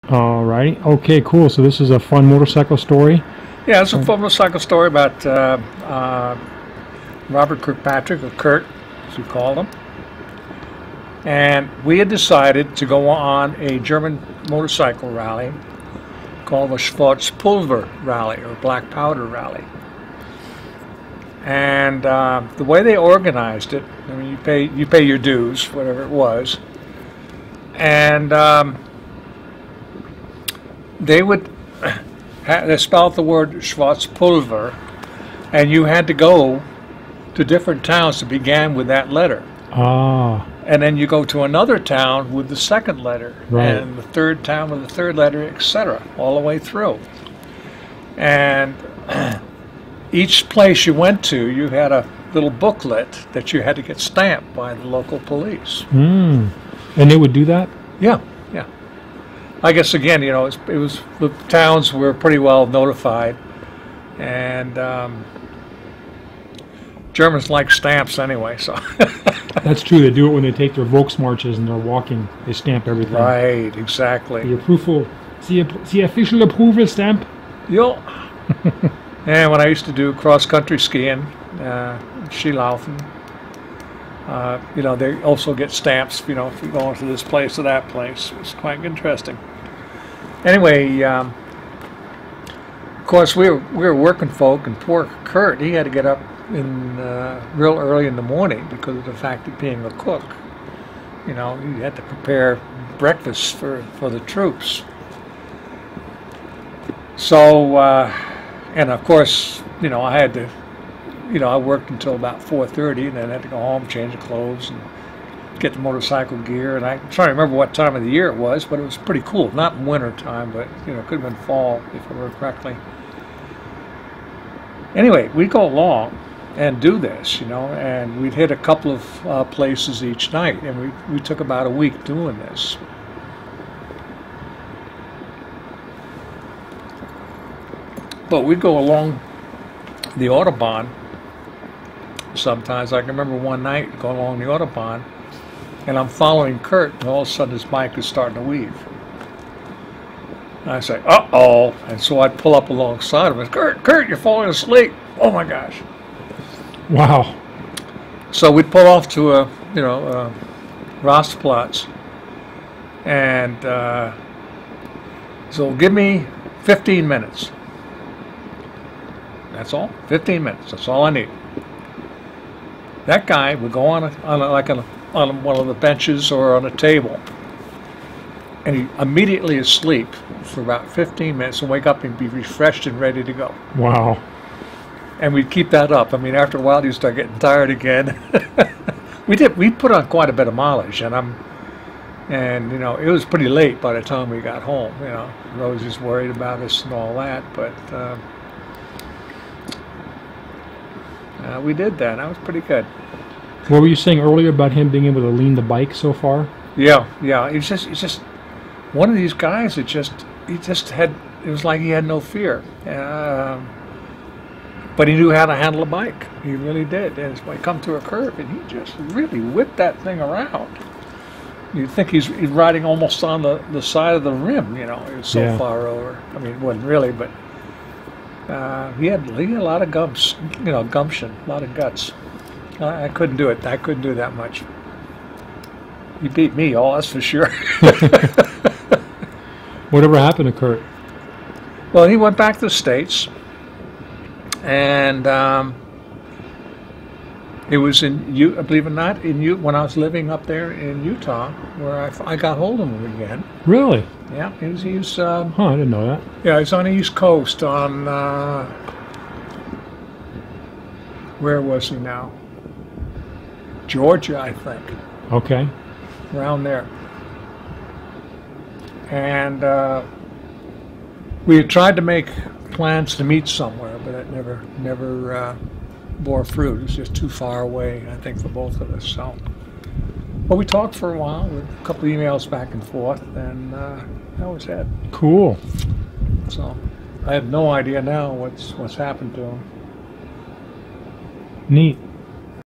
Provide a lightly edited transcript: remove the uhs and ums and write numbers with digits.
Alrighty. Okay, cool. So this is a fun motorcycle story. Yeah, it's a fun motorcycle story about Robert Kirkpatrick, or Kurt, as we called him. And we had decided to go on a German motorcycle rally called the Schwarzpulver Rally, or Black Powder Rally. And the way they organized it, I mean, you pay your dues, whatever it was, and they would they spelled the word Schwarzpulver, and you had to go to different towns that began with that letter. Ah. And then you go to another town with the second letter, Right. and the third town with the third letter, etc., all the way through. And each place you went to, you had a little booklet that you had to get stamped by the local police. And they would do that? Yeah, yeah. I guess again, you know, it was the towns were pretty well notified, and Germans like stamps anyway, so. That's true. They do it when they take their Volksmarches and they're walking. They stamp everything. Right, exactly. The approval, the official approval stamp. Yo. And when I used to do cross-country skiing, Skilaufen, you know, they also get stamps, you know, if you're going to this place or that place. It's quite interesting. Anyway, of course, we were working folk, and poor Kurt, he had to get up in real early in the morning because of the fact of being a cook. You know, he had to prepare breakfast for the troops. So, and of course, you know, I had to, you know, I worked until about 4:30, and then I had to go home, change the clothes, and get the motorcycle gear. And I'm trying to remember what time of the year it was, but it was pretty cool. Not winter time, but, you know, it could have been fall, if I remember correctly. Anyway, we'd go along and do this, you know, and we'd hit a couple of places each night, and we took about a week doing this. But we'd go along the Autobahn sometimes. I can remember one night going along the Autobahn, and I'm following Kurt, and all of a sudden his bike is starting to weave. And I say, uh-oh. And so I'd pull up alongside him and, Kurt, you're falling asleep. Oh my gosh. Wow. So we'd pull off to a, you know, Rastplatz. And so give me 15 minutes. That's all. 15 minutes. That's all I need. That guy would go on one of the benches or on a table, and he'd immediately asleep for about 15 minutes and wake up and be refreshed and ready to go. Wow. And we'd keep that up. I mean, after a while, he'd start getting tired again. We put on quite a bit of mileage, and you know, it was pretty late by the time we got home. You know, Rose was worried about us and all that, but we did that. That was pretty good. What were you saying earlier about him being able to lean the bike so far? Yeah, yeah. He's just one of these guys that he just had. It was like he had no fear. But he knew how to handle a bike. He really did. And so he come to a curve, and he just really whipped that thing around. You'd think he's riding almost on the side of the rim, you know. It was so far over. I mean, it wasn't really, but he had a lot of gumption, a lot of guts. I couldn't do it. I couldn't do that much. He beat me, that's for sure. Whatever happened to Kurt? Well, he went back to the States. And it was believe it or not, when I was living up there in Utah, where I got hold of him again. Really? Yeah, he was I didn't know that. yeah, he's on the East Coast on, where was he now? Georgia, I think. Okay. Around there. And we had tried to make plans to meet somewhere, but it never bore fruit. It was just too far away, I think, for both of us. So, but we talked for a while, with a couple of emails back and forth, and that was it. Cool. So, I have no idea now what's happened to him. Neat.